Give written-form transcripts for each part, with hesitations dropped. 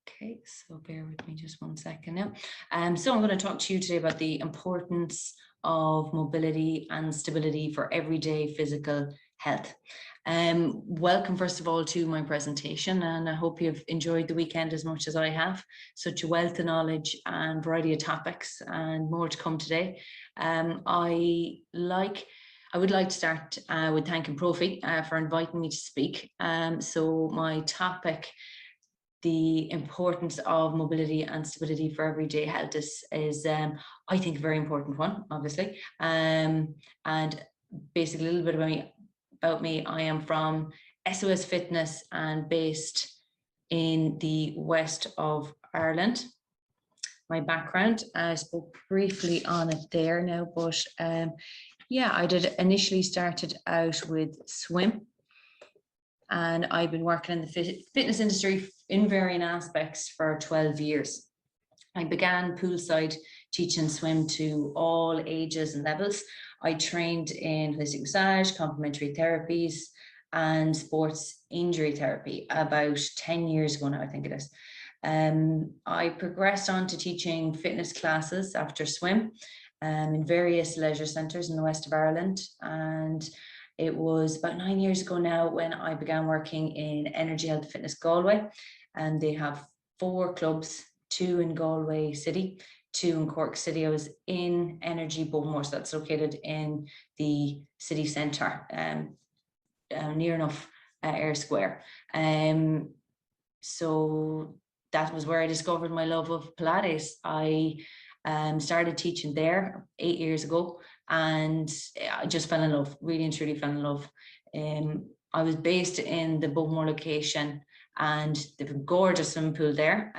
Okay, so bear with me just 1 second now. So I'm going to talk to you today about the importance of mobility and stability for everyday physical health. Welcome, first of all, to my presentation, and I hope you've enjoyed the weekend as much as I have. Such a wealth of knowledge and variety of topics, and more to come today. I would like to start with thanking ProFi for inviting me to speak. So my topic, the importance of mobility and stability for everyday health, is I think a very important one, obviously. And basically a little bit about me. I am from SOS Fitness and based in the west of Ireland. My background, I spoke briefly on it there now, but yeah, I did initially started out with swim, and I've been working in the fitness industry in varying aspects for 12 years. I began poolside teaching swim to all ages and levels. I trained in holistic massage, complementary therapies, and sports injury therapy about 10 years ago now, I think it is. I progressed on to teaching fitness classes after swim in various leisure centres in the west of Ireland. And it was about 9 years ago now when I began working in Energy Health Fitness Galway, and they have 4 clubs, 2 in Galway City, 2 in Cork City. I was in Energy Bowmore, so that's located in the city centre, near enough Eyre Square. So that was where I discovered my love of Pilates. I started teaching there 8 years ago, and I just fell in love, really and truly fell in love. I was based in the Bowmore location, and they have a gorgeous swimming pool there,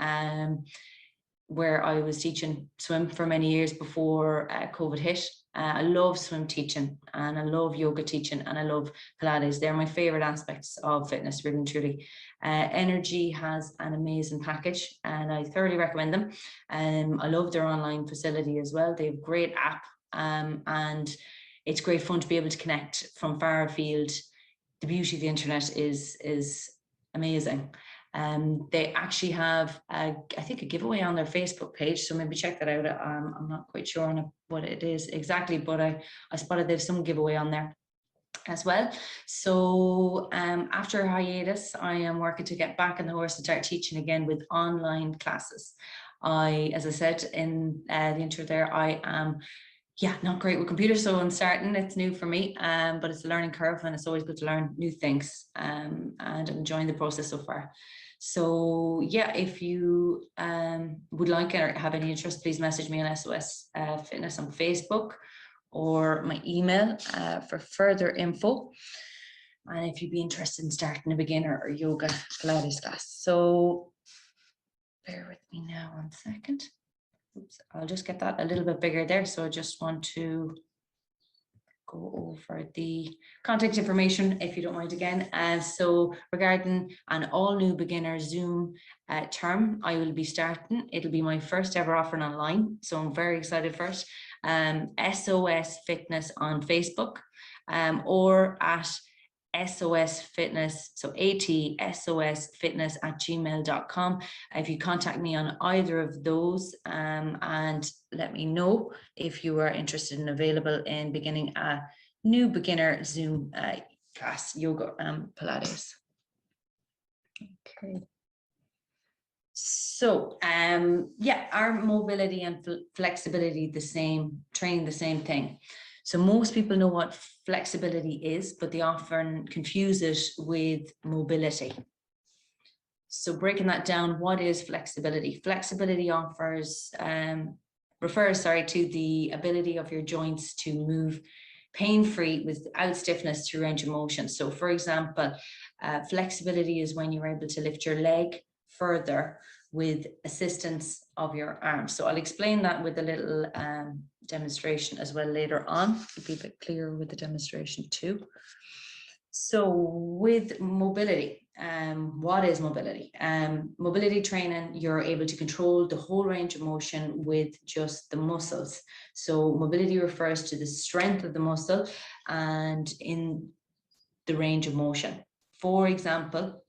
where I was teaching swim for many years before COVID hit. I love swim teaching, and I love yoga teaching, and I love Pilates. They're my favorite aspects of fitness, really and truly. Energy has an amazing package, and I thoroughly recommend them. I love their online facility as well. They have a great app, and it's great fun to be able to connect from far afield. The beauty of the internet is amazing. They actually have, I think, a giveaway on their Facebook page, so maybe check that out. I'm not quite sure on what it is exactly, but I spotted there's some giveaway on there as well. So after a hiatus, I am working to get back on the horse and start teaching again with online classes. As I said in the intro there, I am not great with computers, so I'm starting. It's new for me, but it's a learning curve, and it's always good to learn new things, and I'm enjoying the process so far. So yeah, if you would like or have any interest, please message me on SOS Fitness on Facebook, or my email for further info. And if you'd be interested in starting a beginner or yoga Pilates class. So bear with me now 1 second. Oops, I'll just get that a little bit bigger there. So I just want to go over the contact information, if you don't mind again. So regarding an all new beginner Zoom term, I will be starting. It'll be my first ever offering online, so I'm very excited for it. SOS Fitness on Facebook, or at SOS Fitness, so ATSOS Fitness at gmail.com. If you contact me on either of those, and let me know if you are interested and available in beginning a new beginner Zoom class, yoga and Pilates. Okay. So are mobility and flexibility the same, training the same thing? So most people know what flexibility is, but they often confuse it with mobility. So breaking that down, what is flexibility? Flexibility refers to the ability of your joints to move pain-free without stiffness through range of motion. So for example, flexibility is when you're able to lift your leg further with assistance of your arms. So I'll explain that with a little demonstration as well later on. It'll be a bit clearer with the demonstration too. So with mobility, what is mobility? Mobility training, you're able to control the whole range of motion with just the muscles. So mobility refers to the strength of the muscle and in the range of motion. For example,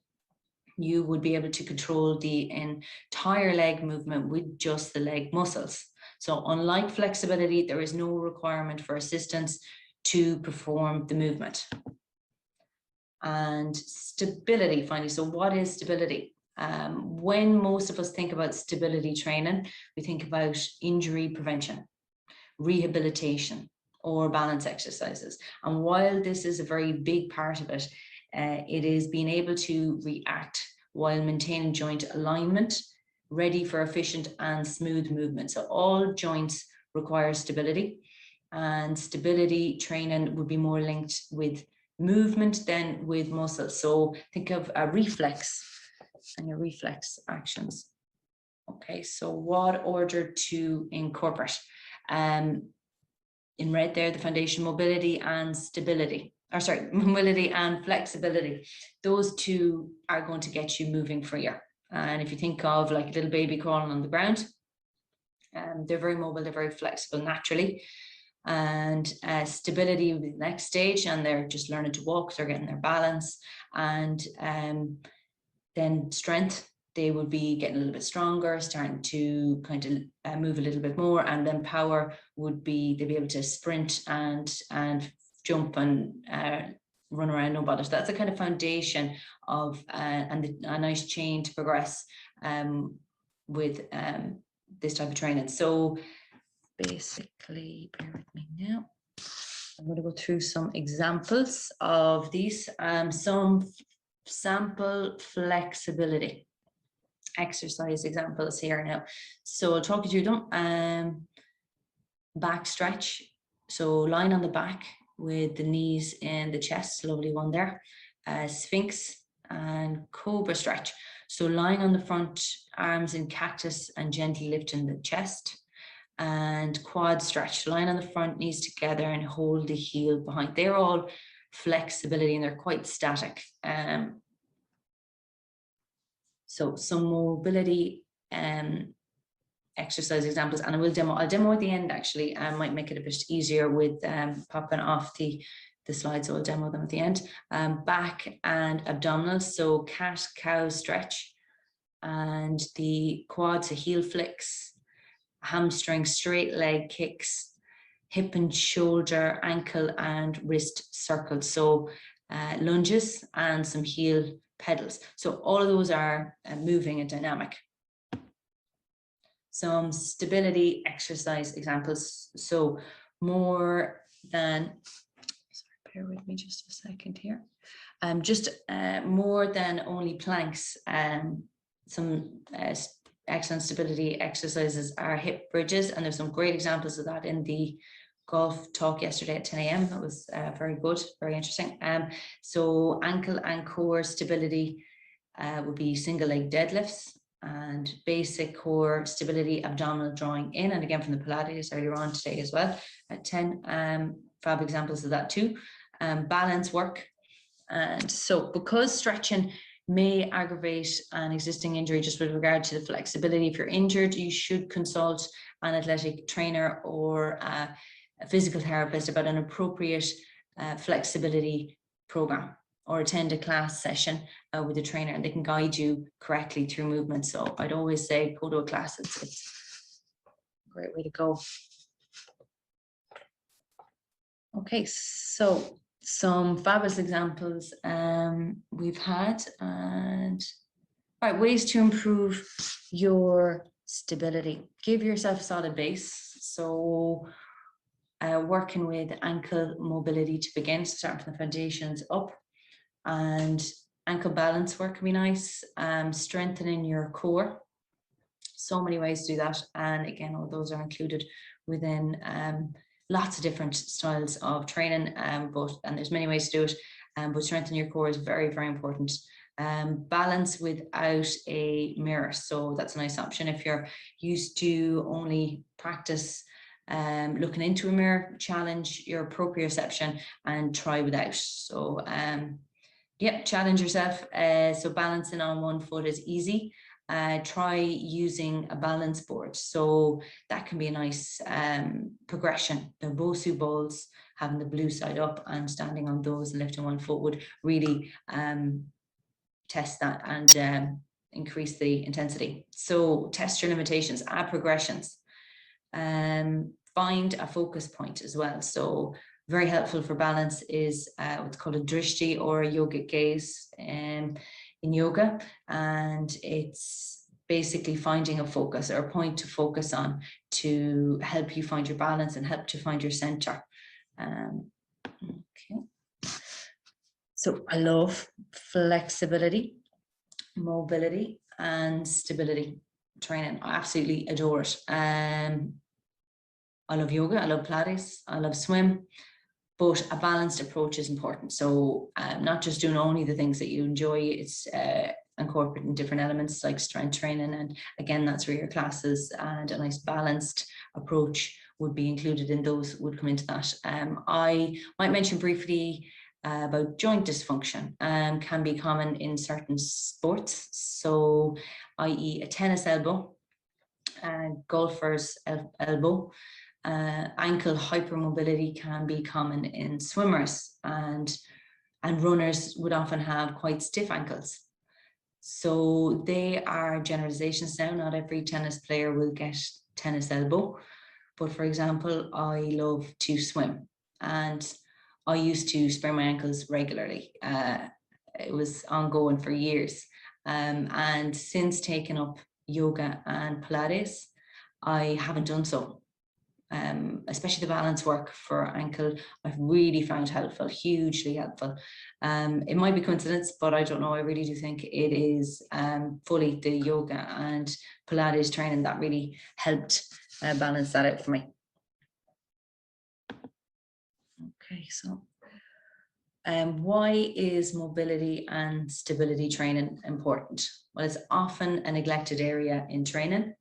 you would be able to control the entire leg movement with just the leg muscles. So unlike flexibility, there is no requirement for assistance to perform the movement. And stability, finally. So what is stability? When most of us think about stability training, we think about injury prevention, rehabilitation, or balance exercises. And while this is a very big part of it, it is being able to react while maintaining joint alignment, ready for efficient and smooth movement. So all joints require stability, and stability training would be more linked with movement than with muscle. So think of a reflex and your reflex actions. Okay, so what order to incorporate? In red there, the foundation, mobility and stability, or sorry, mobility and flexibility. Those two are going to get you moving freer. And if you think of like a little baby crawling on the ground, they're very mobile, they're very flexible naturally. And stability will be the next stage, and they're just learning to walk, they're getting their balance. And then strength, they would be getting a little bit stronger, starting to kind of move a little bit more. And then power would be, they'd be able to sprint and jump and run around, no bother. So that's a kind of foundation of a nice chain to progress with this type of training. So basically, bear with me now. I'm going to go through some examples of these. Some sample flexibility exercise examples here now. So I'll talk you through them. Back stretch. So lying on the back with the knees in the chest, lovely one there. Sphinx and cobra stretch. So lying on the front, arms in cactus and gently lifting the chest. And quad stretch, lying on the front, knees together and hold the heel behind. They're all flexibility and they're quite static. So some mobility exercise examples, and I'll demo at the end actually. I might make it a bit easier with popping off the slides, so I'll demo them at the end. Back and abdominals, so cat cow stretch, and the quads, a heel flicks, hamstring straight leg kicks, hip and shoulder, ankle and wrist circles. So lunges and some heel pedals. So all of those are moving and dynamic. Some stability exercise examples. So more than, sorry, bear with me just a second here. More than only planks. Some excellent stability exercises are hip bridges, and there's some great examples of that in the golf talk yesterday at 10 a.m. That was very good, very interesting. So ankle and core stability would be single leg deadlifts, and basic core stability, abdominal drawing in, and again from the Pilates earlier on today as well at 10. Fab examples of that too. Balance work. And so because stretching may aggravate an existing injury, just with regard to the flexibility, if you're injured, you should consult an athletic trainer or a physical therapist about an appropriate flexibility program, or attend a class session with a trainer, and they can guide you correctly through movement. So I'd always say go to a class. It's a great way to go. Okay, so some fabulous examples we've had, and all right, ways to improve your stability. Give yourself a solid base. So working with ankle mobility to begin, so starting from the foundations up, and ankle balance work can be nice. Strengthening your core. So many ways to do that, and again, all those are included within lots of different styles of training, and there's many ways to do it, but strengthening your core is very, very important. Balance without a mirror, so that's a nice option if you're used to only practice looking into a mirror. Challenge your proprioception and try without. So yeah, challenge yourself. So balancing on one foot is easy. Try using a balance board. So that can be a nice progression. The Bosu balls, having the blue side up and standing on those and lifting one foot would really test that and increase the intensity. So test your limitations, add progressions, find a focus point as well. So very helpful for balance is what's called a drishti or a yogic gaze in yoga, and it's basically finding a focus or a point to focus on to help you find your balance and help to find your center. Okay. So I love flexibility, mobility, and stability training. I absolutely adore it. I love yoga, I love Pilates, I love swim, but a balanced approach is important. So not just doing only the things that you enjoy, it's incorporating different elements like strength training. And again, that's where your classes and a nice balanced approach would be included in those, would come into that. I might mention briefly about joint dysfunction can be common in certain sports. So i.e. a tennis elbow, golfer's elbow, ankle hypermobility can be common in swimmers, and runners would often have quite stiff ankles. So they are generalizations now. Not every tennis player will get tennis elbow. But for example, I love to swim and I used to sprain my ankles regularly. It was ongoing for years. And since taking up yoga and Pilates, I haven't done so. Especially the balance work for ankle, I've really found helpful, hugely helpful. It might be coincidence, but I don't know. I really do think it is fully the yoga and Pilates training that really helped balance that out for me. Okay, so why is mobility and stability training important? Well, it's often a neglected area in training.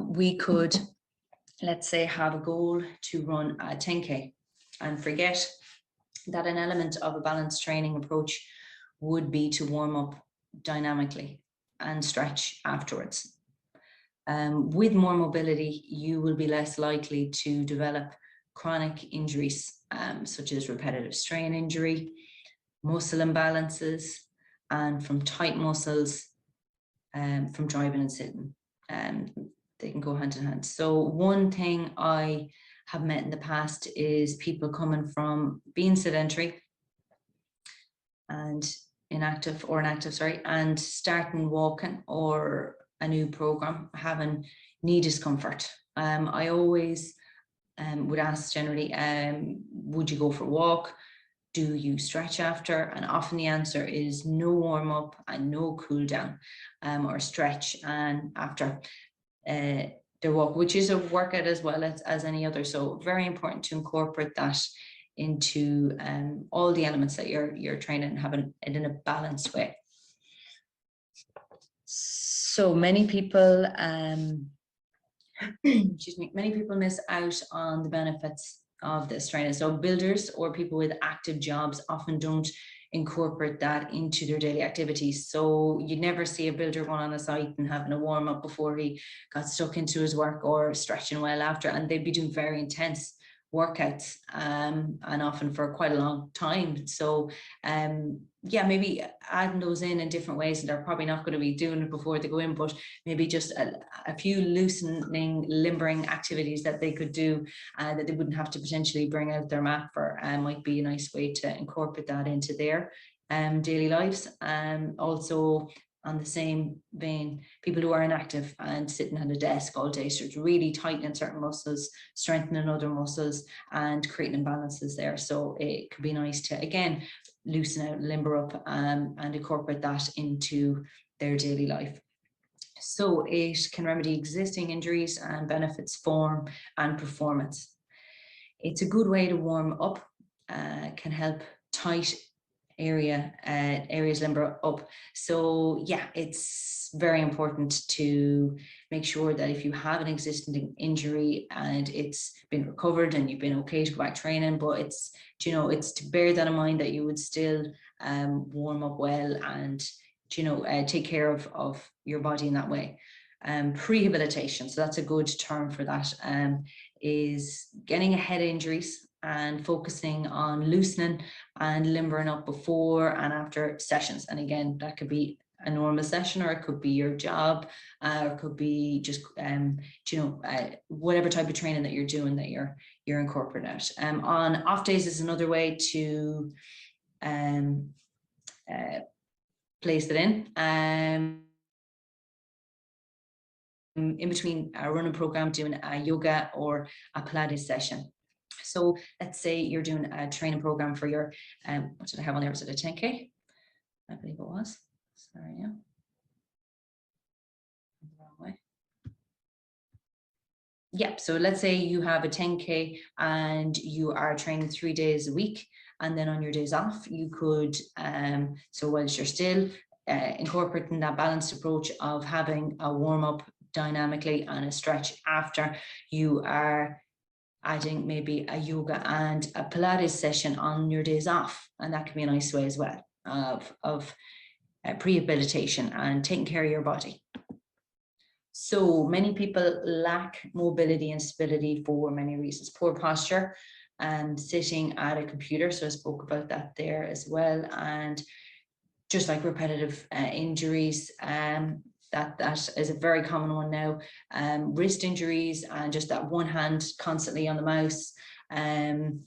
We could, let's say, have a goal to run a 10K and forget that an element of a balanced training approach would be to warm up dynamically and stretch afterwards. With more mobility, you will be less likely to develop chronic injuries, such as repetitive strain injury, muscle imbalances, and from tight muscles, from driving and sitting. They can go hand in hand. So one thing I have met in the past is people coming from being sedentary and inactive, and starting walking or a new program, having knee discomfort. I always would ask generally, would you go for a walk? Do you stretch after? And often the answer is no warm up and no cool down, or stretch and after their walk, which is a workout as well as any other. So very important to incorporate that into all the elements that you're training and having it in a balanced way. So many people, excuse me, many people miss out on the benefits of this training. So builders or people with active jobs often don't incorporate that into their daily activities. So you'd never see a builder going on a site and having a warm up before he got stuck into his work or stretching well after, and they'd be doing very intense workouts and often for quite a long time. So yeah, maybe adding those in different ways, and they're probably not going to be doing it before they go in, but maybe just a few loosening, limbering activities that they could do that they wouldn't have to potentially bring out their mat for might be a nice way to incorporate that into their daily lives. Also, on the same vein, people who are inactive and sitting at a desk all day, so it's really tightening certain muscles, strengthening other muscles, and creating imbalances there. So it could be nice to, again, loosen out, limber up, and incorporate that into their daily life. So it can remedy existing injuries and benefits form and performance. It's a good way to warm up, can help tight areas limber up. So yeah, it's very important to make sure that if you have an existing injury and it's been recovered and you've been okay to go back training, but it's, you know, it's to bear that in mind that you would still warm up well and, you know, take care of your body in that way. Prehabilitation, so that's a good term for that, is getting ahead of injuries and focusing on loosening and limbering up before and after sessions. And again, that could be a normal session, or it could be your job, or it could be just whatever type of training that you're doing that you're incorporating it. On off days is another way to place it in between a running program, doing a yoga or a Pilates session. So let's say you're doing a training program for your, what did I have on there? Was it a 10K? I believe it was. Sorry, yeah. Wrong way. Yep. So let's say you have a 10K and you are training 3 days a week. And then on your days off, you could, so whilst you're still incorporating that balanced approach of having a warm up dynamically and a stretch after, you are adding maybe a yoga and a Pilates session on your days off. And that can be a nice way as well of prehabilitation and taking care of your body. So many people lack mobility and stability for many reasons. Poor posture and sitting at a computer. So I spoke about that there as well. And just like repetitive injuries, that is a very common one now. Wrist injuries and just that one hand constantly on the mouse, and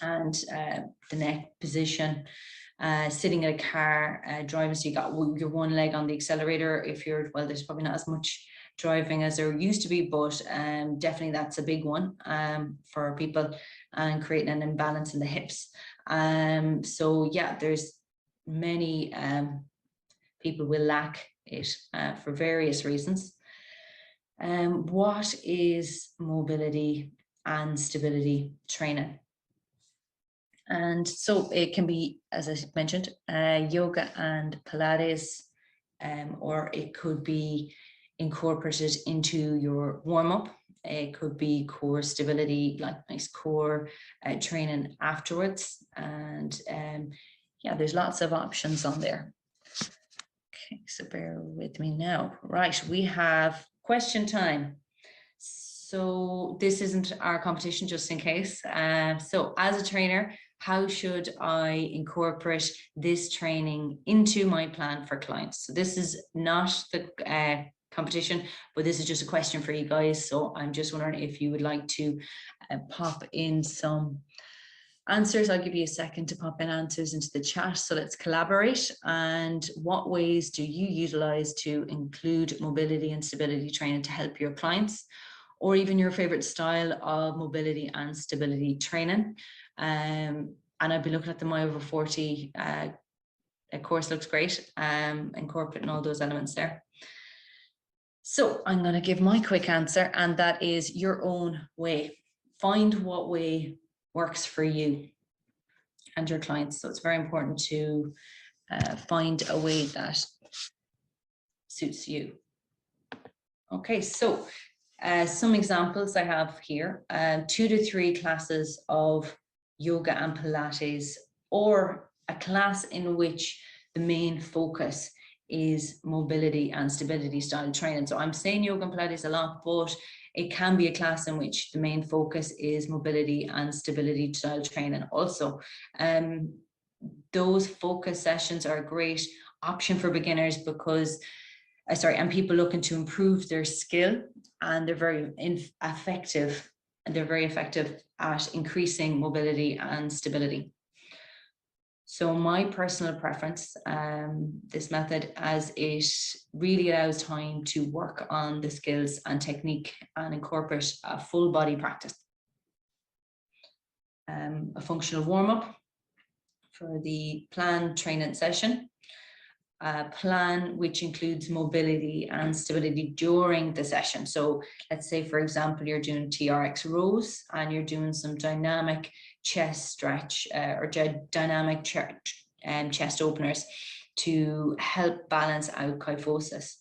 the neck position. Sitting in a car, driving, so you got your one leg on the accelerator. If you're, well, there's probably not as much driving as there used to be, but definitely that's a big one for people, and creating an imbalance in the hips. So yeah, there's many people will lack it for various reasons. What is mobility and stability training? And so it can be, as I mentioned, yoga and Pilates, or it could be incorporated into your warm-up. It could be core stability, like nice core training afterwards. And yeah, there's lots of options on there. Okay, so bear with me now. Right, we have question time. So this isn't our competition, just in case. So as a trainer, how should I incorporate this training into my plan for clients? So this is not the competition, but this is just a question for you guys. So I'm just wondering if you would like to pop in some answers. I'll give you a second to pop in answers into the chat. So let's collaborate. And what ways do you utilize to include mobility and stability training to help your clients, or even your favorite style of mobility and stability training? And I've been looking at the My Over 40 course, looks great, incorporating all those elements there. So I'm going to give my quick answer, and that is your own way. Find what way works for you and your clients. So it's very important to find a way that suits you. Okay, so some examples I have here, 2 to 3 classes of yoga and Pilates, or a class in which the main focus is mobility and stability style training. So I'm saying yoga and Pilates a lot, but it can be a class in which the main focus is mobility and stability style training also. Those focus sessions are a great option for beginners because and people looking to improve their skill, and they're very effective, and they're very effective at increasing mobility and stability. So my personal preference, this method, as it really allows time to work on the skills and technique and incorporate a full body practice. A functional warm-up for the planned training session. A plan which includes mobility and stability during the session. So let's say, for example, you're doing TRX rows and you're doing some dynamic chest stretch or dynamic chest openers to help balance out kyphosis.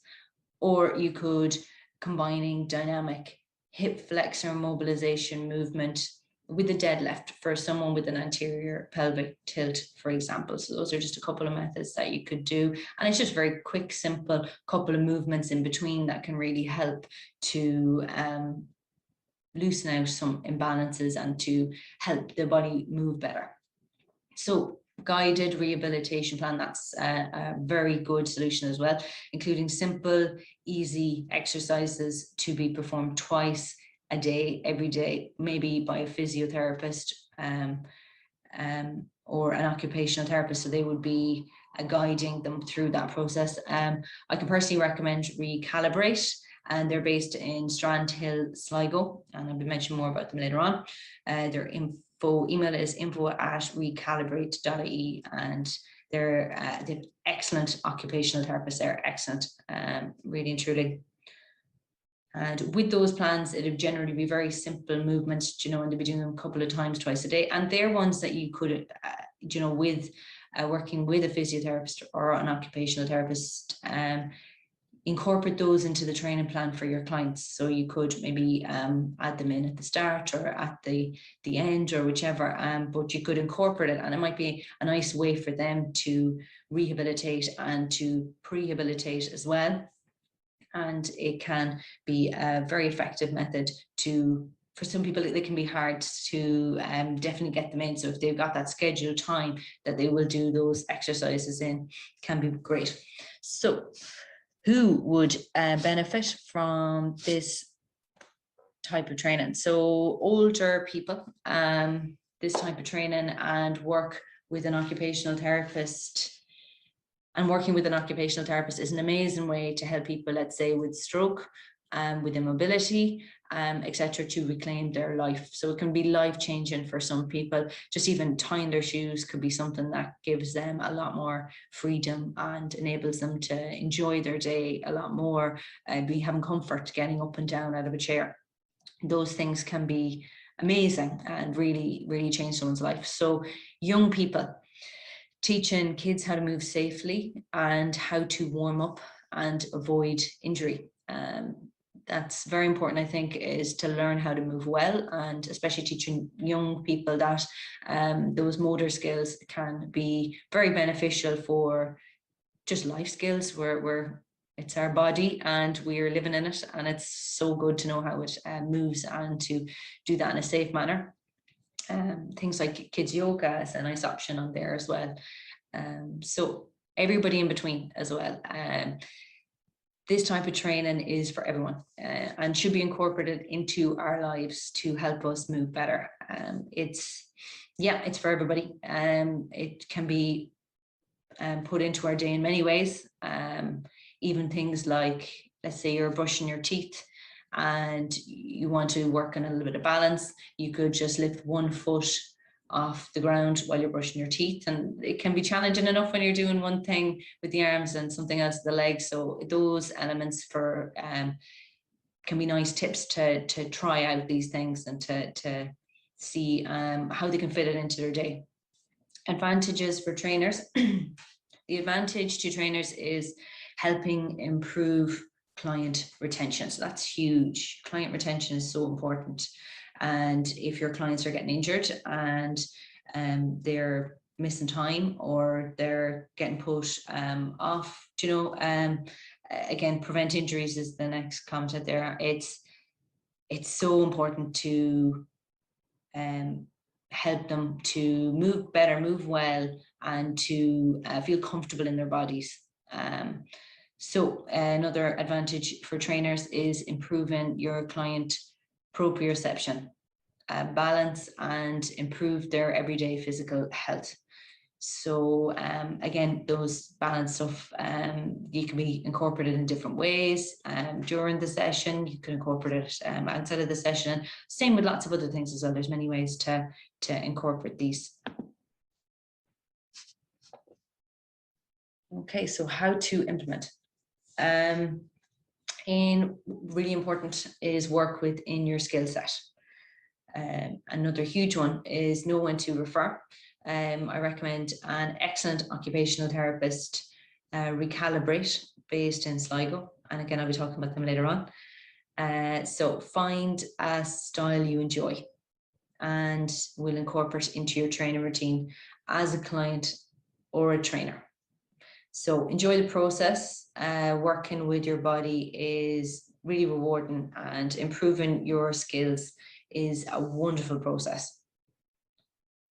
Or you could combining dynamic hip flexor mobilization movement with a deadlift for someone with an anterior pelvic tilt, for example. So those are just a couple of methods that you could do. And it's just very quick, simple couple of movements in between that can really help to loosen out some imbalances and to help the body move better. So guided rehabilitation plan, that's a very good solution as well, including simple, easy exercises to be performed twice a day, every day, maybe by a physiotherapist or an occupational therapist. So they would be guiding them through that process. I can personally recommend Recalibrate, and they're based in Strandhill, Sligo, and I'll be mentioning more about them later on. Their email is info@recalibrate.ie, and they're excellent occupational therapists. They're excellent, really and truly. And with those plans, it'd generally be very simple movements, and they'll be doing them a couple of times, twice a day. And they're ones that you could, with working with a physiotherapist or an occupational therapist, incorporate those into the training plan for your clients. So you could maybe add them in at the start or at the end, or whichever, but you could incorporate it, and it might be a nice way for them to rehabilitate and to prehabilitate as well. And it can be a very effective method for some people, it can be hard to definitely get them in. So if they've got that scheduled time that they will do those exercises in, can be great. So who would benefit from this type of training? So older people, this type of training, and work with an occupational therapist. And working with an occupational therapist is an amazing way to help people, let's say, with stroke, with immobility, etc., to reclaim their life. So it can be life-changing for some people. Just even tying their shoes could be something that gives them a lot more freedom and enables them to enjoy their day a lot more, be having comfort getting up and down out of a chair. Those things can be amazing and really, really change someone's life. So young people, teaching kids how to move safely and how to warm up and avoid injury. That's very important, I think, is to learn how to move well, and especially teaching young people that those motor skills can be very beneficial for just life skills. It's our body and we're living in it, and it's so good to know how it moves and to do that in a safe manner. Things like kids yoga is a nice option on there as well. So everybody in between as well. This type of training is for everyone and should be incorporated into our lives to help us move better. It's for everybody. It can be put into our day in many ways. Even things like, let's say you're brushing your teeth and you want to work on a little bit of balance, you could just lift one foot off the ground while you're brushing your teeth, and it can be challenging enough when you're doing one thing with the arms and something else with the legs. So those elements can be nice tips to try out these things and to see how they can fit it into their day. Advantages for trainers. The advantage to trainers is helping improve client retention. So that's huge. Client retention is so important. And if your clients are getting injured and they're missing time or they're getting put off, again, prevent injuries is the next comment there. It's so important to help them to move better, move well, and to feel comfortable in their bodies. So another advantage for trainers is improving your client proprioception, balance, and improve their everyday physical health. So again, those balance stuff, you can be incorporated in different ways. During the session, you can incorporate it outside of the session. Same with lots of other things as well. There's many ways to incorporate these. Okay, so how to implement. Really important is work within your skill set. Another huge one is know when to refer. I recommend an excellent occupational therapist, Recalibrate, based in Sligo. And again, I'll be talking about them later on. So find a style you enjoy and will incorporate into your training routine as a client or a trainer. So enjoy the process. Working with your body is really rewarding, and improving your skills is a wonderful process.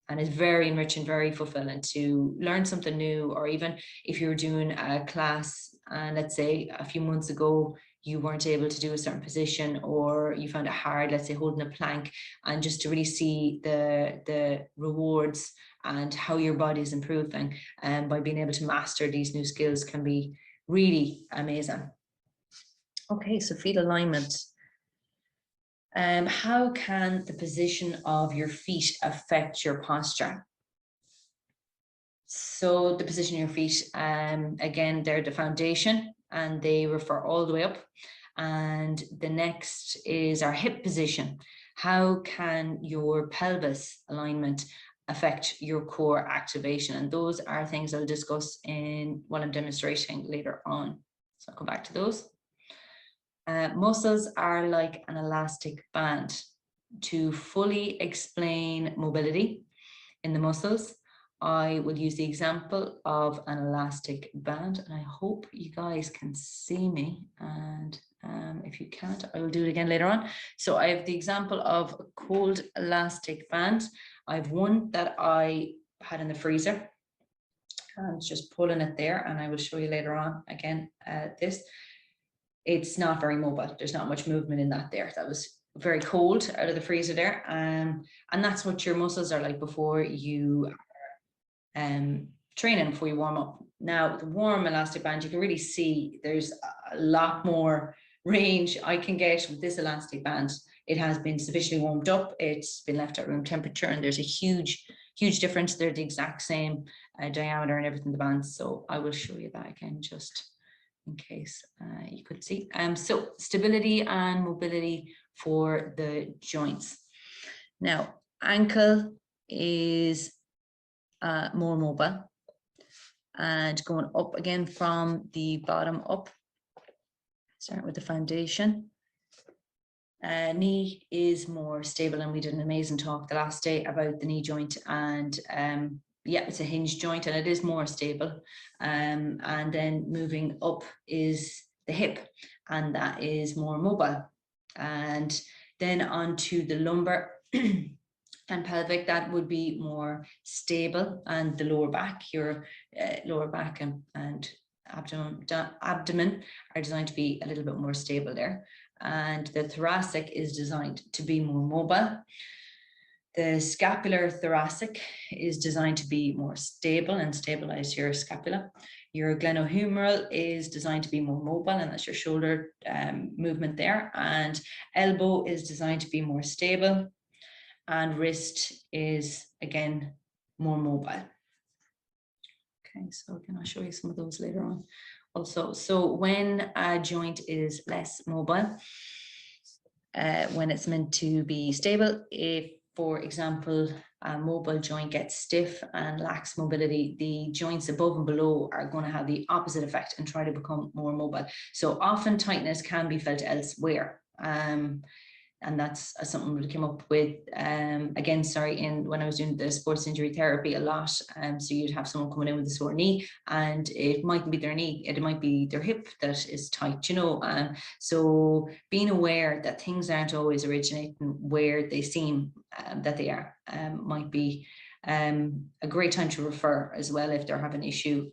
And it's very enriching, very fulfilling to learn something new. Or even if you're doing a class and let's say a few months ago you weren't able to do a certain position, or you found it hard, let's say holding a plank, and just to really see the rewards and how your body is improving by being able to master these new skills can be really amazing. Okay, so feet alignment. How can the position of your feet affect your posture? So the position of your feet, again, they're the foundation and they refer all the way up. And the next is our hip position. How can your pelvis alignment affect your core activation? And those are things I'll discuss in what I'm demonstrating later on. So I'll come back to those. Muscles are like an elastic band. To fully explain mobility in the muscles, I will use the example of an elastic band, and I hope you guys can see me. And if you can't, I will do it again later on. So I have the example of a cold elastic band. I have one that I had in the freezer. I'm just pulling it there, and I will show you later on again this. It's not very mobile. There's not much movement in that there. That was very cold out of the freezer there. And that's what your muscles are like before you training, before you warm up. Now, the warm elastic band, you can really see there's a lot more range I can get with this elastic band. It has been sufficiently warmed up. It's been left at room temperature, and there's a huge difference. They're the exact same diameter and everything, the bands. So I will show you that again, just in case you could see. So stability and mobility for the joints. Now, ankle is more mobile, and going up again from the bottom up, start with the foundation. Knee is more stable, and we did an amazing talk the last day about the knee joint, and yeah, it's a hinge joint and it is more stable. And then moving up is the hip, and that is more mobile. And then onto the lumbar and pelvic, that would be more stable. And the lower back, your lower back and abdomen are designed to be a little bit more stable there. And the thoracic is designed to be more mobile. The scapular thoracic is designed to be more stable and stabilize your scapula. Your glenohumeral is designed to be more mobile, and that's your shoulder movement there. And elbow is designed to be more stable. And wrist is, again, more mobile. Okay, so again, I'll show you some of those later on also. So when a joint is less mobile, when it's meant to be stable, if, for example, a mobile joint gets stiff and lacks mobility, the joints above and below are going to have the opposite effect and try to become more mobile. So often tightness can be felt elsewhere. And that's something we came up with, again, when I was doing the sports injury therapy a lot. So you'd have someone coming in with a sore knee, and it mightn't be their knee, it might be their hip that is tight, you know. So being aware that things aren't always originating where they seem that they are might be a great time to refer as well if they're having an issue.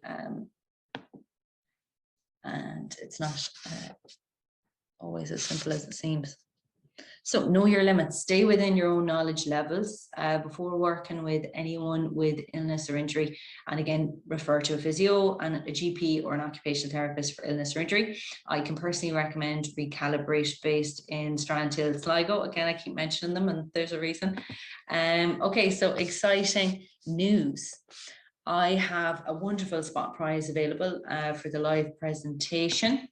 And it's not always as simple as it seems. So know your limits, stay within your own knowledge levels before working with anyone with illness or injury. And again, refer to a physio and a GP or an occupational therapist for illness or injury. I can personally recommend Recalibrate based in Strandhill, Sligo. Again, I keep mentioning them and there's a reason. Okay, so exciting news. I have a wonderful spot prize available for the live presentation.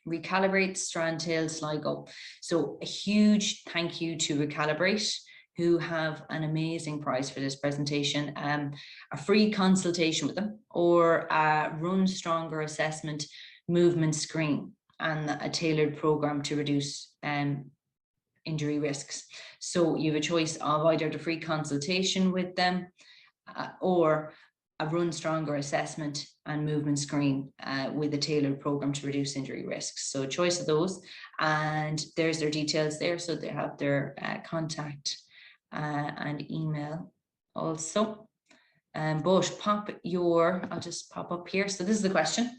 Recalibrate, Strandhill, Sligo. So a huge thank you to Recalibrate, who have an amazing prize for this presentation, a free consultation with them, or a Run Stronger assessment movement screen, and a tailored program to reduce injury risks. So you have a choice of either the free consultation with them or a Run Stronger assessment and movement screen with a tailored program to reduce injury risks. So choice of those, and there's their details there. So they have their contact and email also. But I'll just pop up here. So this is the question.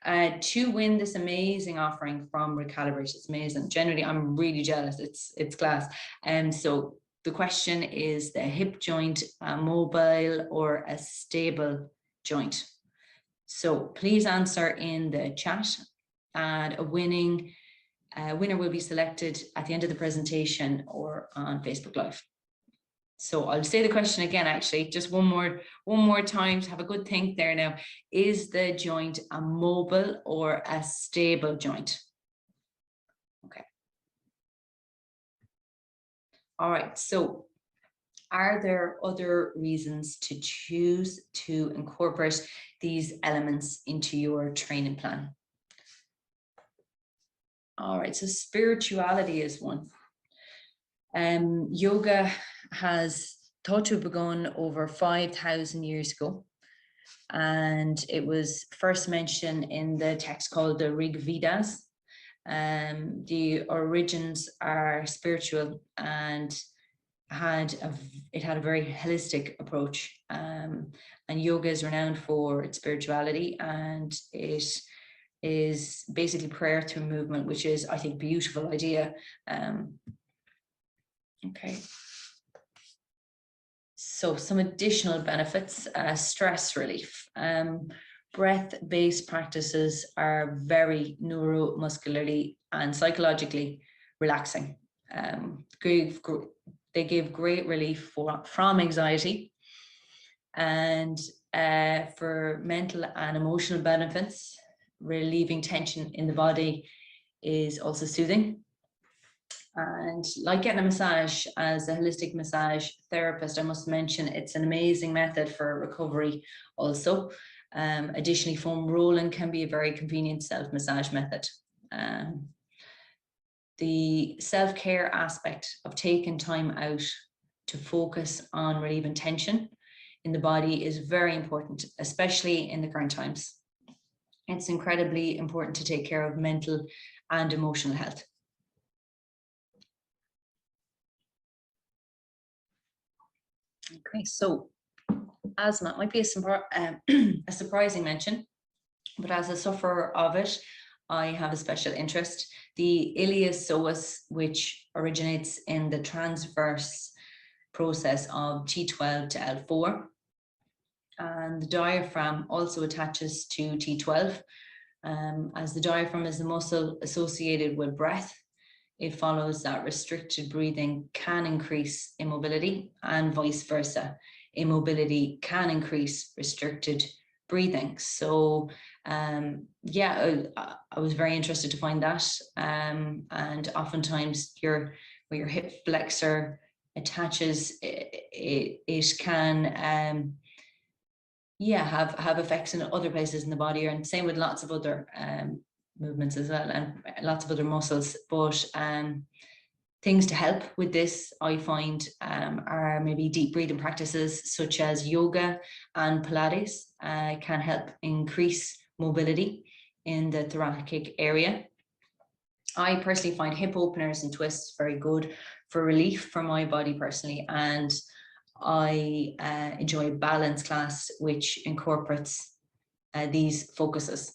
To win this amazing offering from Recalibrate, it's amazing. Generally, I'm really jealous. It's class. And so the question is the hip joint a mobile or a stable joint? So please answer in the chat, and a winner will be selected at the end of the presentation or on Facebook Live. So I'll say the question again, actually, just one more time to have a good think there now. Is the joint a mobile or a stable joint? Okay. All right, so are there other reasons to choose to incorporate these elements into your training plan? All right, so spirituality is one. Yoga has thought to have begun over 5,000 years ago, and it was first mentioned in the text called the Rig Vedas. The origins are spiritual, and it had a very holistic approach, and yoga is renowned for its spirituality, and it is basically prayer through movement, which is, I think, a beautiful idea. Okay. So some additional benefits, stress relief. Breath-based practices are very neuromuscularly and psychologically relaxing. They give great relief from anxiety, and for mental and emotional benefits, relieving tension in the body is also soothing. And like getting a massage, as a holistic massage therapist, I must mention it's an amazing method for recovery also. Additionally, foam rolling can be a very convenient self-massage method. The self-care aspect of taking time out to focus on relieving tension in the body is very important, especially in the current times. It's incredibly important to take care of mental and emotional health. Okay, so asthma might be a surprising mention, but as a sufferer of it, I have a special interest. The Iliopsoas, which originates in the transverse process of T12 to L4, and the diaphragm also attaches to T12. As the diaphragm is the muscle associated with breath, it follows that restricted breathing can increase immobility, and vice versa. Immobility can increase restricted breathing. So yeah, I was very interested to find that. And oftentimes where your hip flexor attaches, it can yeah, have effects in other places in the body, and same with lots of other movements as well, and lots of other muscles. But things to help with this, I find, are maybe deep breathing practices such as yoga and Pilates can help increase mobility in the thoracic area. I personally find hip openers and twists very good for relief for my body personally, and I enjoy a balance class which incorporates these focuses.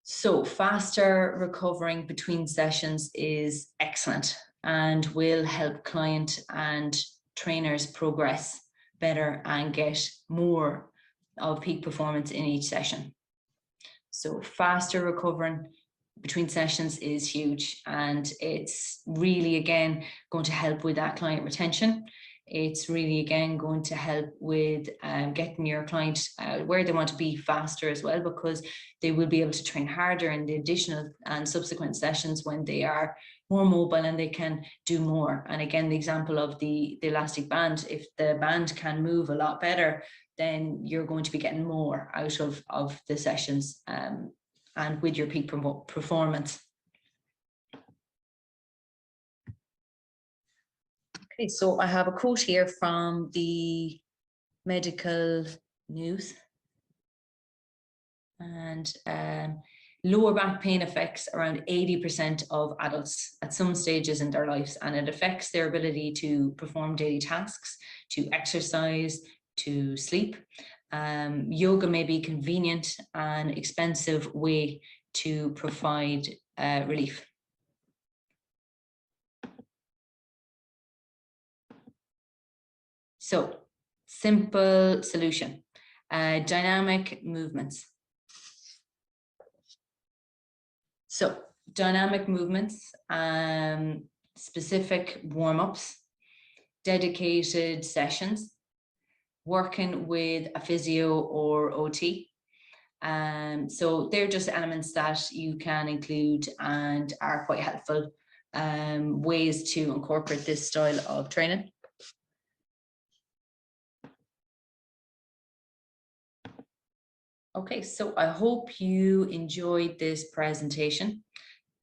So faster recovering between sessions is excellent and will help client and trainers progress better and get more of peak performance in each session. So faster recovering between sessions is huge, and it's really, again, going to help with that client retention. It's really, again, going to help with getting your client where they want to be faster as well, because they will be able to train harder in the additional and subsequent sessions when they are more mobile and they can do more. And again, the example of the elastic band, if the band can move a lot better, then you're going to be getting more out of the sessions and with your peak performance. Okay, so I have a quote here from the medical news. And lower back pain affects around 80% of adults at some stages in their lives, and it affects their ability to perform daily tasks, to exercise, to sleep. Yoga may be a convenient and expensive way to provide relief. So, simple solution, dynamic movements. So, dynamic movements, specific warm-ups, dedicated sessions, working with a physio or OT. So they're just elements that you can include and are quite helpful ways to incorporate this style of training. Okay, so I hope you enjoyed this presentation.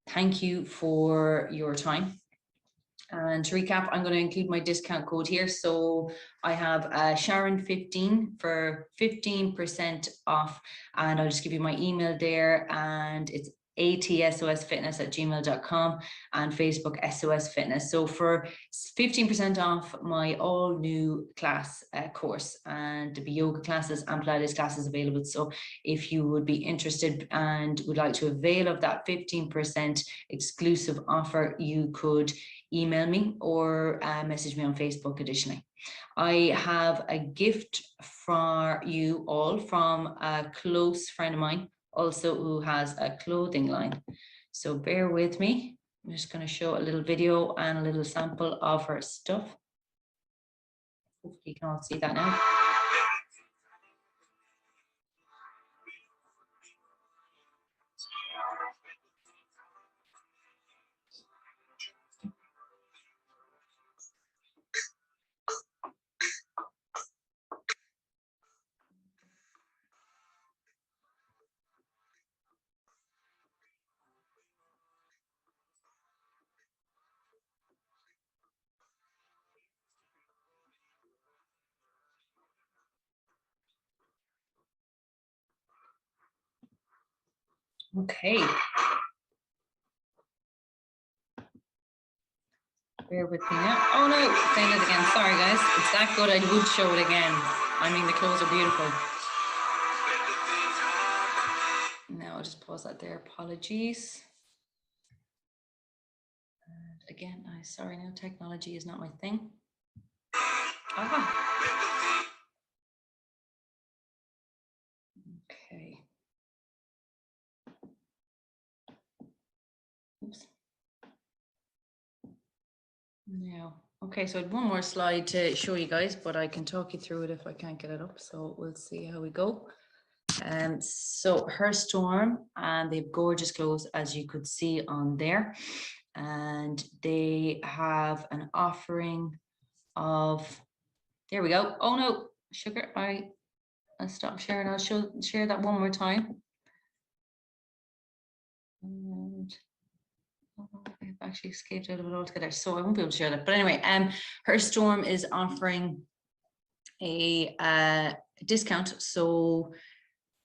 Thank you for your time. And to recap, I'm going to include my discount code here. So I have Sharon 15 for 15% off, and I'll just give you my email there, and it's atsosfitness@gmail.com and Facebook SOS Fitness. So for 15% off my all new class course, and there'll be yoga classes and Pilates classes available. So if you would be interested and would like to avail of that 15% exclusive offer, you could email me or message me on Facebook additionally. I have a gift for you all from a close friend of mine, also who has a clothing line. So bear with me. I'm just going to show a little video and a little sample of her stuff. Hopefully you can all see that now. Okay. Bear with me now. Oh no, saying it again. Sorry guys. It's that good I would show it again. I mean, the clothes are beautiful. Now I'll just pause that there. Apologies. And again, sorry, now technology is not my thing. Okay. Oops. Now, okay, so I had one more slide to show you guys, but I can talk you through it if I can't get it up. So we'll see how we go. So Her Storm, and they have gorgeous clothes, as you could see on there. And they have an offering of, there we go. Oh no, sugar, I'll stop sharing. I'll share that one more time. And I've actually escaped out of it altogether, so I won't be able to share that. But anyway, Her Storm is offering a discount. So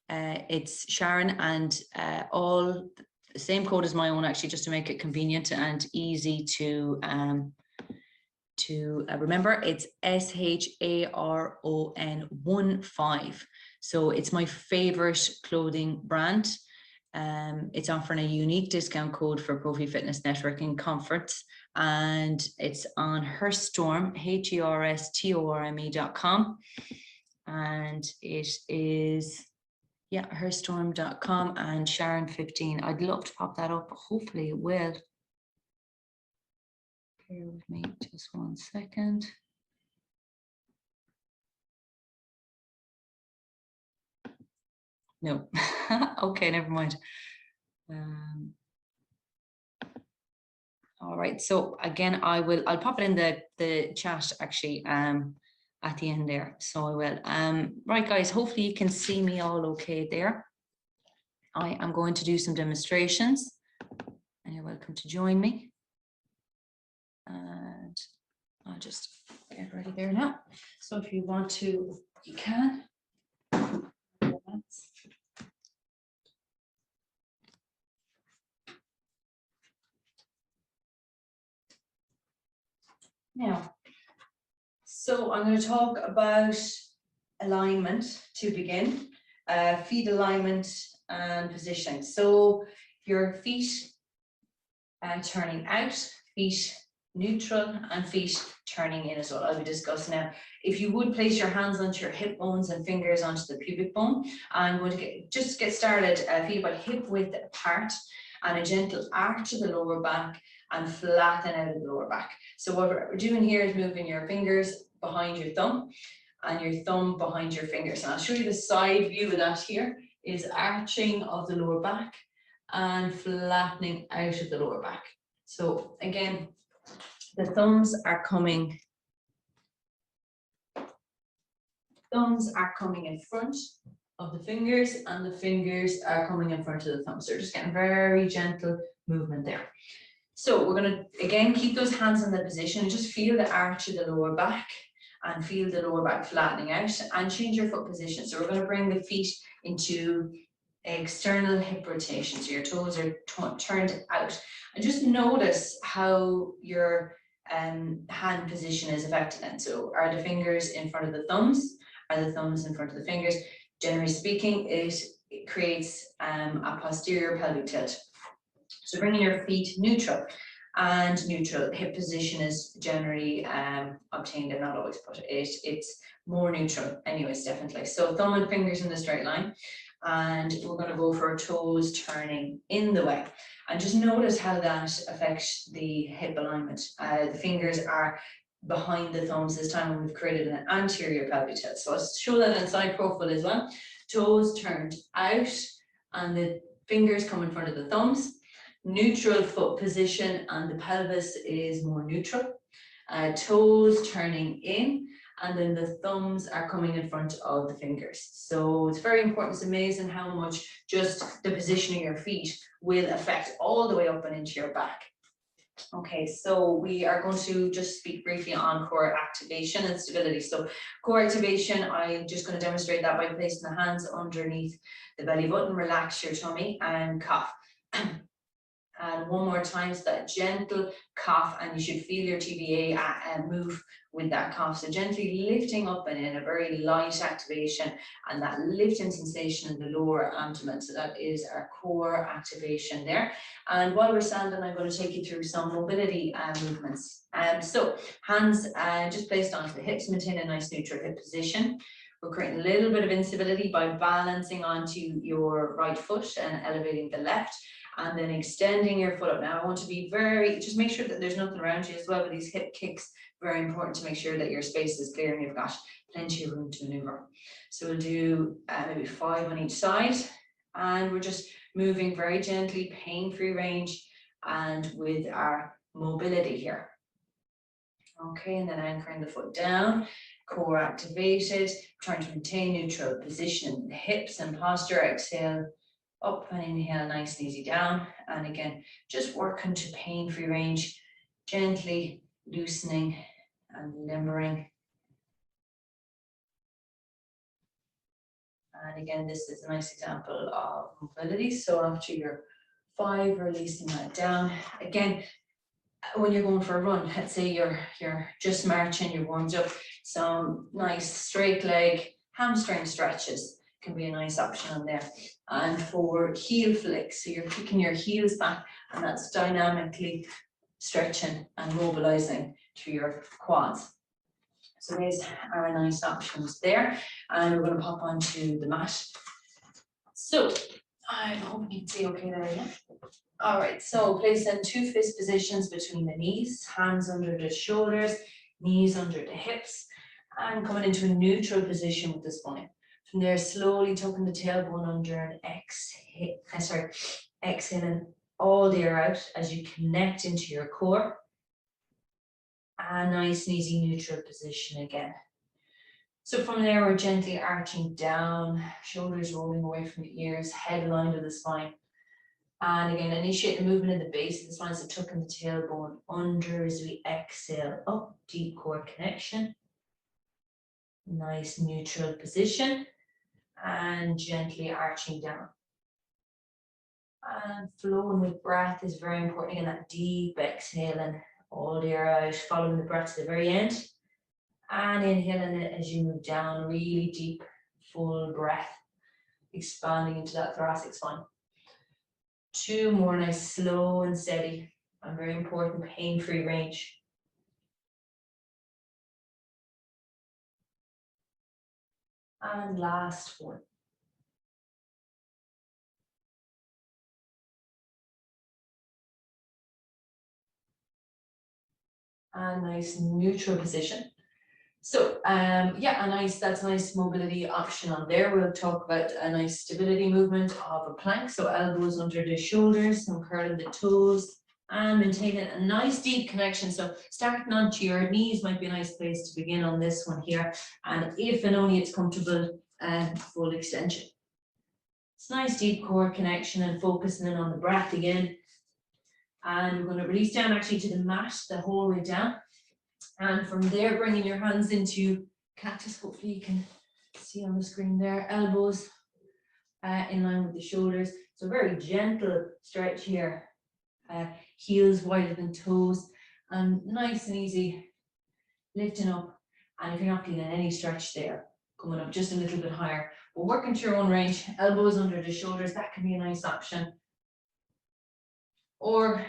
it's Sharon, and all the same code as my own, actually, just to make it convenient and easy to remember. It's SHARON15. So it's my favorite clothing brand. It's offering a unique discount code for ProFi Fitness Networking Conference, and it's on Herstorm, HERSTORME.com, and it is, yeah, herstorm.com, and Sharon 15. I'd love to pop that up. Hopefully it will. Bear with me just 1 second. No. Okay, never mind. All right, so again, I'll pop it in the chat actually at the end there. So I will. Right guys, hopefully you can see me all okay there. I am going to do some demonstrations, and you're welcome to join me. And I'll just get ready there now. So if you want to, you can. Now, so I'm going to talk about alignment to begin, feet alignment and positioning. So your feet turning out, feet neutral, and feet turning in as well. I'll be discussing now. If you would place your hands onto your hip bones and fingers onto the pubic bone, I'm going to just get started, feet about hip width apart, and a gentle arch of the lower back and flatten out of the lower back. So what we're doing here is moving your fingers behind your thumb and your thumb behind your fingers. And I'll show you the side view of that here is arching of the lower back and flattening out of the lower back. So again, the thumbs are coming in front of the fingers, and the fingers are coming in front of the thumbs. So just getting very gentle movement there. So we're going to again keep those hands in the position and just feel the arch of the lower back and feel the lower back flattening out, and change your foot position. So we're going to bring the feet into external hip rotation. So your toes are turned out, and just notice how your hand position is affected. And so are the fingers in front of the thumbs? Are the thumbs in front of the fingers? Generally speaking, it creates a posterior pelvic tilt. So bringing your feet neutral, and neutral hip position is generally obtained, and not always, but it's more neutral anyways, definitely. So thumb and fingers in the straight line, and we're going to go for toes turning in the way, and just notice how that affects the hip alignment. The fingers are behind the thumbs this time, and we've created an anterior pelvic tilt. So I'll show that in side profile as well. Toes turned out and the fingers come in front of the thumbs. Neutral foot position, and the pelvis is more neutral. Toes turning in, and then the thumbs are coming in front of the fingers. So it's very important. It's amazing how much just the position of your feet will affect all the way up and into your back. Okay, so we are going to just speak briefly on core activation and stability. So core activation, I'm just going to demonstrate that by placing the hands underneath the belly button, relax your tummy and cough. And one more time, so that gentle cough, and you should feel your TBA move with that cough. So gently lifting up and in a very light activation, and that lifting sensation in the lower abdomen. So that is our core activation there. And while we're standing, I'm going to take you through some mobility movements. So hands just placed onto the hips, maintain a nice neutral hip position. We're creating a little bit of instability by balancing onto your right foot and elevating the left, and then extending your foot up. Now I want to be just make sure that there's nothing around you as well with these hip kicks. Very important to make sure that your space is clear and you've got plenty of room to maneuver. So we'll do maybe 5 on each side, and we're just moving very gently, pain-free range, and with our mobility here. Okay, and then anchoring the foot down, core activated, trying to maintain neutral position in the hips and posture. Exhale up and inhale nice and easy down, and again just working to pain-free range, gently loosening and limbering. And again, this is a nice example of mobility. So after your 5, releasing that down. Again, when you're going for a run, let's say you're just marching, you're warmed up, some nice straight leg hamstring stretches can be a nice option on there. And for heel flicks, so you're kicking your heels back, and that's dynamically stretching and mobilizing to your quads. So these are nice options there, and we're going to pop onto the mat. So I'm hoping you can see okay there, yeah? All right, so place in 2 fist positions between the knees, hands under the shoulders, knees under the hips, and coming into a neutral position with the spine. From there, slowly tucking the tailbone under and exhaling all the air out as you connect into your core. A nice and easy neutral position again. So from there, we're gently arching down, shoulders rolling away from the ears, head aligned with the spine. And again, initiate the movement in the base of the spine, so tucking the tailbone under as we exhale up, deep core connection. Nice neutral position, and gently arching down. And flowing with breath is very important. Again, that deep exhaling Hold your out, following the breath to the very end. And inhaling it as you move down, really deep, full breath, expanding into that thoracic spine. 2 more, nice, slow and steady, and very important, pain-free range. And last one. And nice neutral position. So yeah, that's a nice mobility option on there. We'll talk about a nice stability movement of a plank. So elbows under the shoulders, and curling the toes, and maintaining a nice deep connection. So starting onto your knees might be a nice place to begin on this one here. And if and only it's comfortable, full extension. It's nice deep core connection and focusing in on the breath again. And we're going to release down actually to the mat the whole way down. And from there, bringing your hands into cactus. Hopefully you can see on the screen there, elbows in line with the shoulders. So very gentle stretch here. Heels wider than toes, and nice and easy lifting up. And if you're not feeling any stretch there, coming up just a little bit higher, but working to your own range. Elbows under the shoulders, that can be a nice option. Or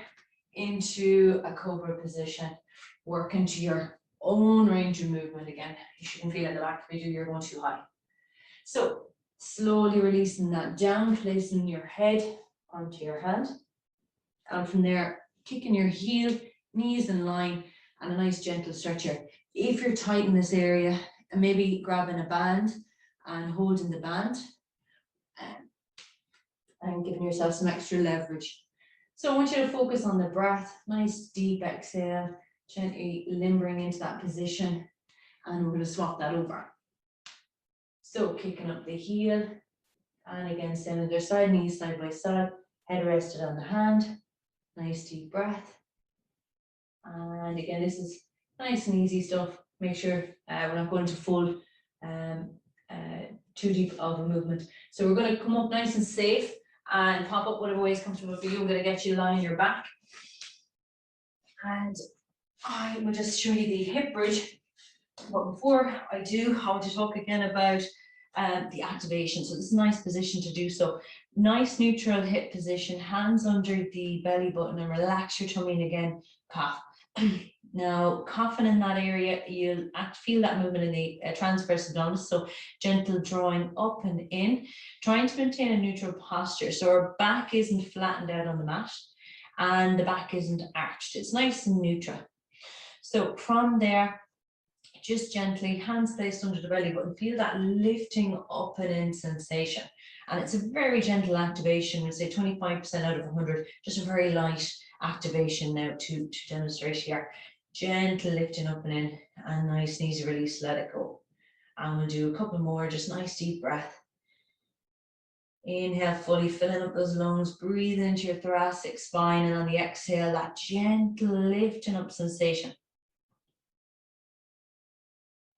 into a cobra position, working to your own range of movement again. You shouldn't feel in the back if you do, you're going too high. So slowly releasing that down, placing your head onto your hand. And from there, kicking your heel, knees in line, and a nice gentle stretch here. If you're tight in this area, and maybe grabbing a band and holding the band, and giving yourself some extra leverage. So I want you to focus on the breath, nice deep exhale, gently limbering into that position, and we're going to swap that over. So kicking up the heel, and again staying on their side, knees side by side, head rested on the hand, nice deep breath. And again, this is nice and easy stuff. Make sure we're not going to full too deep of a movement. So we're going to come up nice and safe and pop up whatever way is comfortable for you. I'm going to get you lying your back. And I will just show you the hip bridge. But before I do, I want to talk again about the activation. So this is a nice position to do so. Nice neutral hip position, hands under the belly button, and relax your tummy, and again, cough. Now, coughing in that area, you'll feel that movement in the transverse abdominis, so gentle drawing up and in, trying to maintain a neutral posture. So our back isn't flattened out on the mat, and the back isn't arched. It's nice and neutral. So from there, just gently, hands placed under the belly button, feel that lifting up and in sensation. And it's a very gentle activation. We'll say 25% out of 100, just a very light activation now to demonstrate here. Gentle lifting up and in, and nice and easy release, let it go. And we'll do a couple more, just nice deep breath. Inhale fully, filling up those lungs, breathe into your thoracic spine, and on the exhale, that gentle lifting up sensation.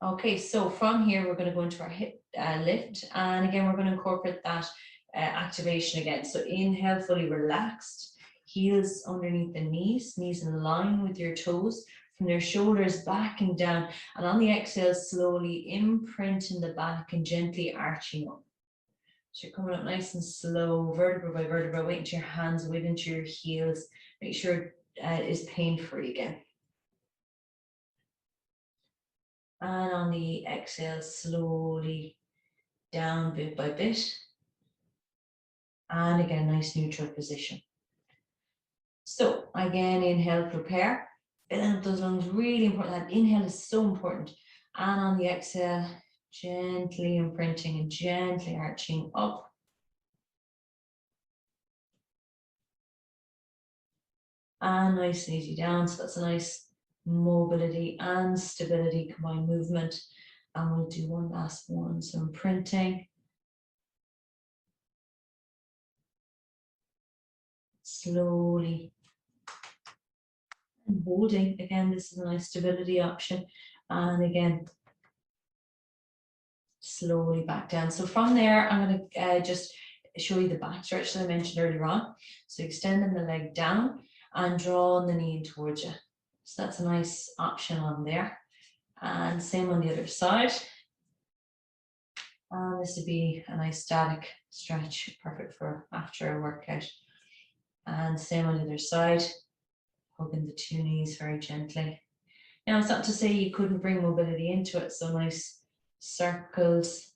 Okay, so from here, we're going to go into our hip lift. And again, we're going to incorporate that activation again. So inhale, fully relaxed, heels underneath the knees, knees in line with your toes, from their shoulders back and down. And on the exhale, slowly imprinting the back and gently arching up. So you're coming up nice and slow, vertebra by vertebra, wait until your hands wave into your heels. Make sure it is pain-free again. And on the exhale, slowly down bit by bit. And again, nice neutral position. So again, inhale, prepare. Filling up those lungs, really important. That inhale is so important. And on the exhale, gently imprinting and gently arching up. And nice and easy down. So that's a nice mobility and stability combined movement. And we'll do one last one. So imprinting. Slowly. And holding. Again, this is a nice stability option. And again, slowly back down. So from there, I'm going to just show you the back stretch that I mentioned earlier on. So extending the leg down and drawing the knee in towards you. So that's a nice option on there. And same on the other side. And this would be a nice static stretch, perfect for after a workout. And same on the other side, hugging the two knees very gently. Now, it's not to say you couldn't bring mobility into it, so nice circles.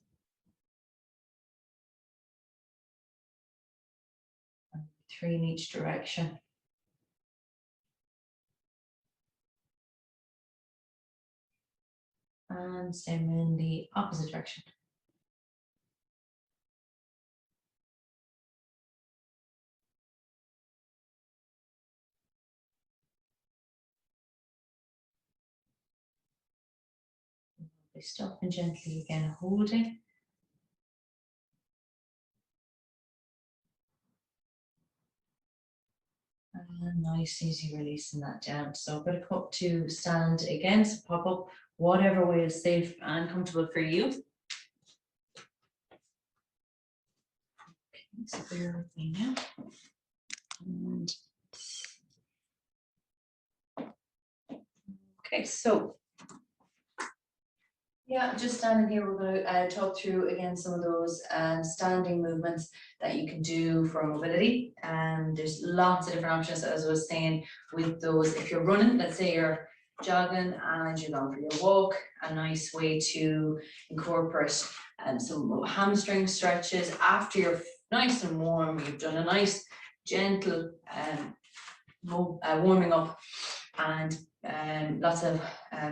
3 in each direction. And same in the opposite direction. Stopping gently again, holding. And nice, easy releasing that down. So I'm going to come up to stand again. So pop up whatever way is safe and comfortable for you. Okay, so bear with me now. And okay, so yeah, just standing here, we're going to talk through again some of those standing movements that you can do for mobility. And there's lots of different options, as I was saying, with those. If you're running, let's say you're jogging and you're going for your walk, a nice way to incorporate some hamstring stretches after you're nice and warm. You've done a nice gentle warming up and lots of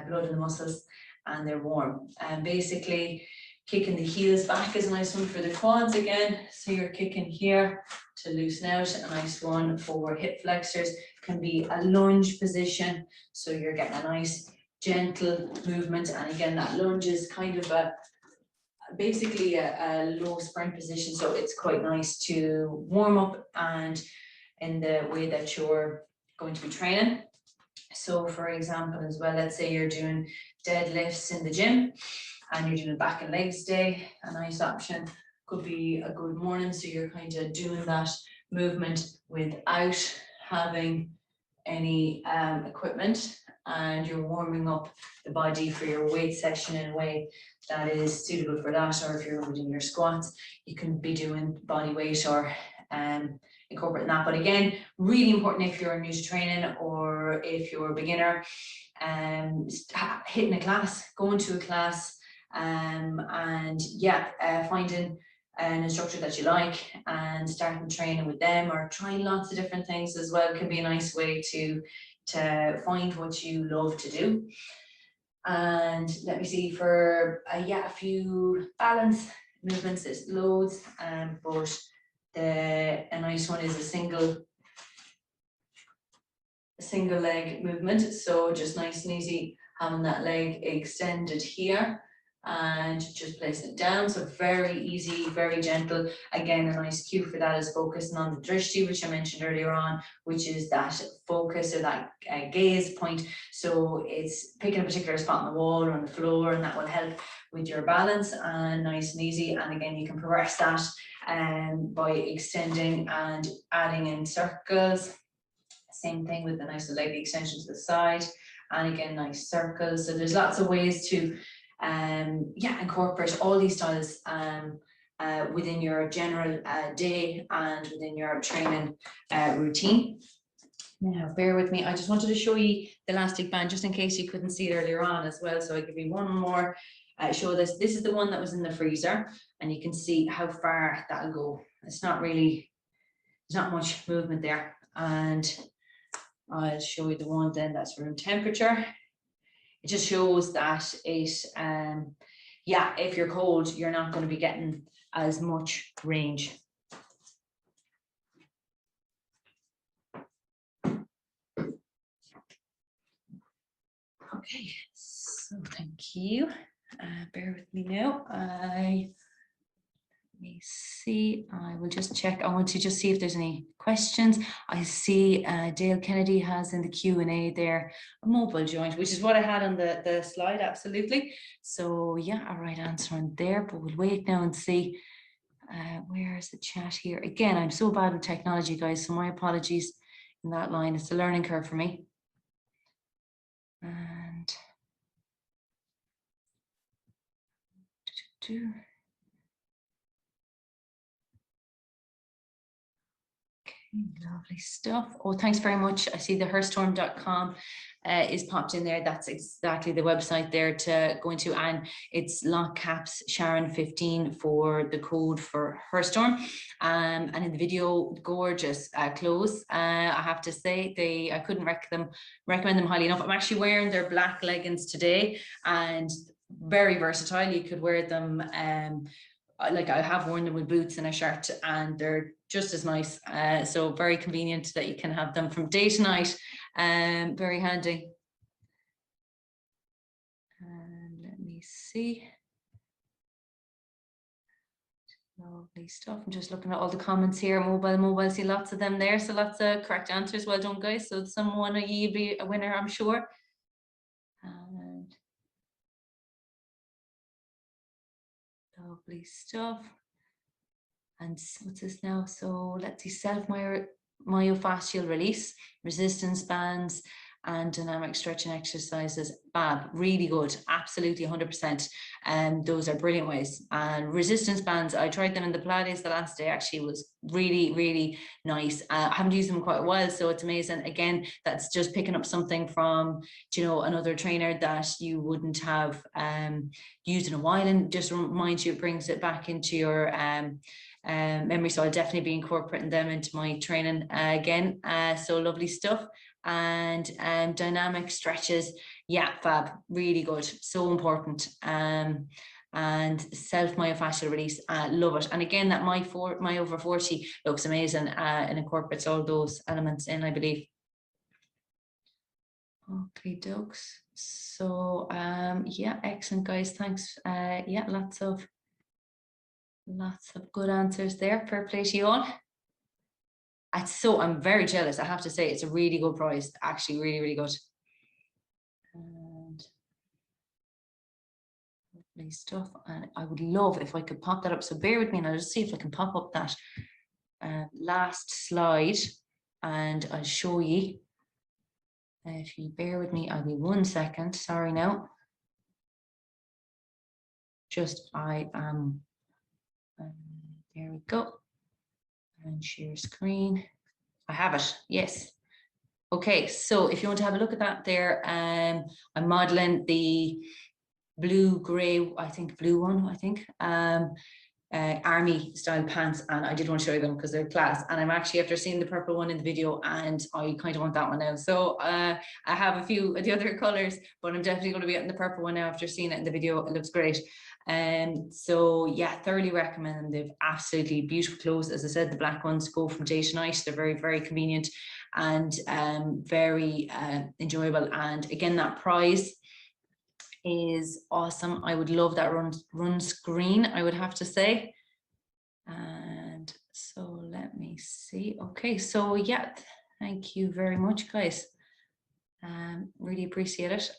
blood in the muscles, and they're warm. And basically kicking the heels back is a nice one for the quads again. So you're kicking here to loosen out. A nice one for hip flexors can be a lunge position. So you're getting a nice gentle movement. And again, that lunge is kind of basically a low sprint position. So it's quite nice to warm up and in the way that you're going to be training. So for example, as well, let's say you're doing deadlifts in the gym and you're doing back and legs day, a nice option could be a good morning. So you're kind of doing that movement without having any equipment, and you're warming up the body for your weight session in a way that is suitable for that. Or if you're doing your squats, you can be doing body weight or incorporating that. But again, really important if you're new to training or if you're a beginner, hitting a class, going to a class, and yeah, finding an instructor that you like and starting training with them, or trying lots of different things as well can be a nice way to find what you love to do. And let me see, for yeah, a few balance movements, there's loads, but a nice one is a single leg movement. So just nice and easy, having that leg extended here and just placing it down. So very easy, very gentle. Again, a nice cue for that is focusing on the drishti, which I mentioned earlier on, which is that focus or that gaze point. So it's picking a particular spot on the wall or on the floor, and that will help with your balance, and nice and easy. And again, you can progress that by extending and adding in circles. Same thing with the nice leg extension to the side, and again, nice circles. So there's lots of ways to yeah, incorporate all these styles within your general day and within your training routine. Now, bear with me. I just wanted to show you the elastic band just in case you couldn't see it earlier on as well. So I'll give you one more show this. This is the one that was in the freezer, and you can see how far that'll go. It's not really, there's not much movement there. And I'll show you the one then that's room temperature. It just shows that it, yeah, if you're cold, you're not going to be getting as much range. Okay, so thank you. Bear with me now. Let me see, I will just check. I want to just see if there's any questions. I see Dale Kennedy has in the Q&A there a mobile joint, which is what I had on the slide, absolutely. So yeah, a right answer on there, but we'll wait now and see. Where is the chat here? Again, I'm so bad with technology, guys, so my apologies in that line. It's a learning curve for me. And lovely stuff. Oh, thanks very much. I see the herstorm.com is popped in there. That's exactly the website there to go into, and it's lock caps Sharon 15 for the code for Herstorm. And in the video, gorgeous clothes. I have to say, I couldn't recommend them highly enough. I'm actually wearing their black leggings today, and very versatile. You could wear them like I have worn them with boots and a shirt, and they're just as nice. So very convenient that you can have them from day to night. Very handy. And let me see. Lovely stuff. I'm just looking at all the comments here. Mobile, see lots of them there. So lots of correct answers. Well done, guys. So someone of you be a winner, I'm sure. And lovely stuff. And what's this now? So let's see, myofascial release, resistance bands, and dynamic stretching exercises. Fab, really good, absolutely 100%. And those are brilliant ways. And resistance bands, I tried them in the Pilates the last day, actually was really, really nice. I haven't used them in quite a while, so it's amazing. Again, that's just picking up something from, you know, another trainer that you wouldn't have used in a while, and just reminds you, it brings it back into your memory. So I'll definitely be incorporating them into my training again. So lovely stuff. And dynamic stretches, yeah, fab, really good, so important. And self myofascial release, love it. And again, that my over 40 looks amazing and incorporates all those elements in, I believe. Okay, dokes. So yeah, excellent, guys, thanks. Yeah, lots of good answers there. Fair play to you all. I'm very jealous, I have to say. It's a really good prize, actually, really, really good. And lovely stuff. And I would love if I could pop that up. So bear with me, and I'll just see if I can pop up that last slide, and I'll show you. If you bear with me, I'll be 1 second. Sorry now. I am. There we go. And share screen. I have it. Yes. Okay, so if you want to have a look at that there, I'm modeling the blue-gray, I think blue one, army style pants, and I did want to show you them because they're class. And I'm actually, after seeing the purple one in the video, and I kind of want that one now. So I have a few of the other colors, but I'm definitely going to be getting the purple one now after seeing it in the video. It looks great. So yeah, thoroughly recommend them. They've absolutely beautiful clothes. As I said, the black ones go from day to night. They're very, very convenient and very enjoyable. And again, that prize is awesome. I would love that run screen, I would have to say. And so let me see. Okay, so yeah, thank you very much, guys. Really appreciate it.